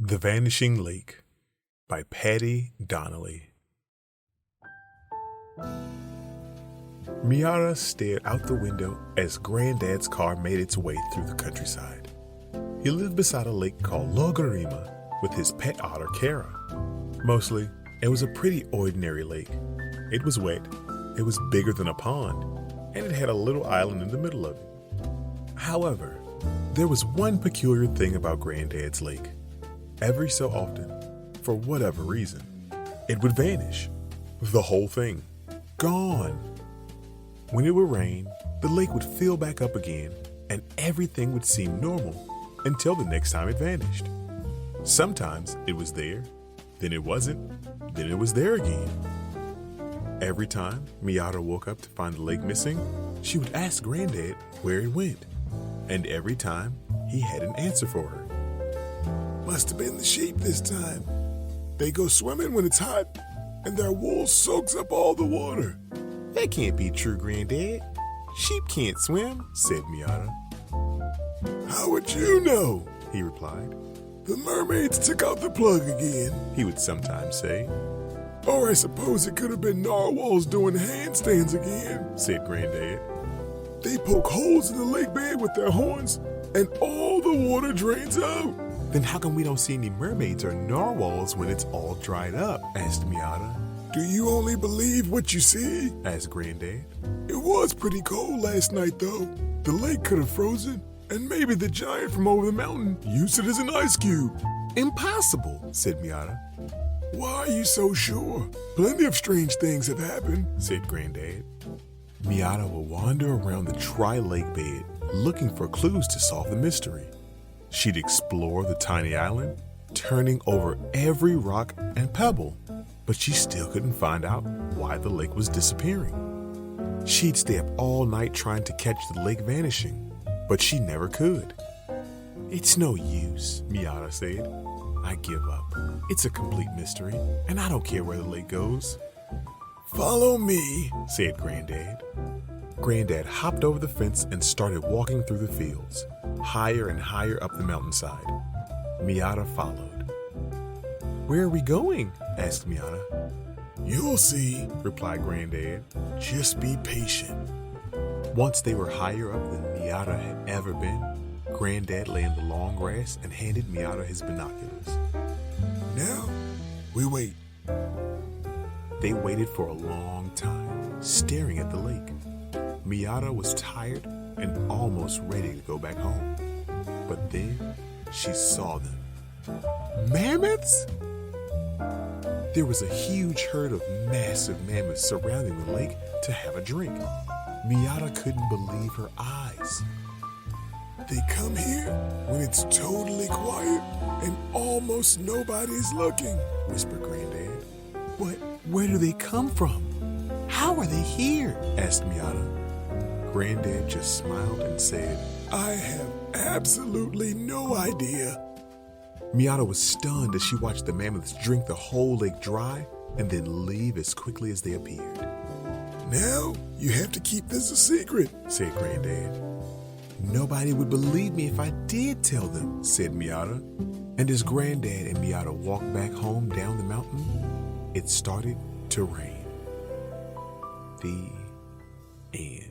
The Vanishing Lake by Paddy, Donnelly. Miata stared out the window as Granddad's car made its way through the countryside. He lived beside a lake called Logarima with his pet otter Kara. Mostly, it was a pretty ordinary lake. It was wet, it was bigger than a pond, and it had a little island in the middle of it. However, there was one peculiar thing about Granddad's lake. Every so often, for whatever reason, it would vanish. The whole thing. Gone. When it would rain, the lake would fill back up again and everything would seem normal until the next time it vanished. Sometimes it was there, then it wasn't, then it was there again. Every time Miata woke up to find the lake missing, she would ask Granddad where it went. And every time, he had an answer for her. Must have been the sheep this time. They go swimming when it's hot, and their wool soaks up all the water. That can't be true, Granddad. Sheep can't swim, said Miata. How would you know? He replied. The mermaids took out the plug again, he would sometimes say. Or I suppose it could have been narwhals doing handstands again, said Granddad. They poke holes in the lake bed with their horns, and all the water drains out. Then how come we don't see any mermaids or narwhals when it's all dried up? Asked Miata. Do you only believe what you see? Asked Granddad. It was pretty cold last night, though. The lake could have frozen, and maybe the giant from over the mountain used it as an ice cube. Impossible, said Miata. Why are you so sure? Plenty of strange things have happened, said Granddad. Miata would wander around the dry lake bed, looking for clues to solve the mystery. She'd explore the tiny island, turning over every rock and pebble, but she still couldn't find out why the lake was disappearing. She'd stay up all night trying to catch the lake vanishing, but she never could. It's no use, Miata said. I give up. It's a complete mystery, and I don't care where the lake goes. Follow me, said Granddad. Granddad hopped over the fence and started walking through the fields, higher and higher up the mountainside. Miata followed. Where are we going? Asked Miata. You'll see, replied Granddad. Just be patient. Once they were higher up than Miata had ever been, Granddad lay in the long grass and handed Miata his binoculars. Now, we wait. They waited for a long time, staring at the lake. Miata was tired and almost ready to go back home. But then she saw them. Mammoths? There was a huge herd of massive mammoths surrounding the lake to have a drink. Miata couldn't believe her eyes. They come here when it's totally quiet and almost nobody's looking, whispered Granddad. But where do they come from? How are they here? Asked Miata. Granddad just smiled and said, I have absolutely no idea. Miata was stunned as she watched the mammoths drink the whole lake dry and then leave as quickly as they appeared. Now you have to keep this a secret, said Granddad. Nobody would believe me if I did tell them, said Miata. And as Granddad and Miata walked back home down the mountain, it started to rain. The end.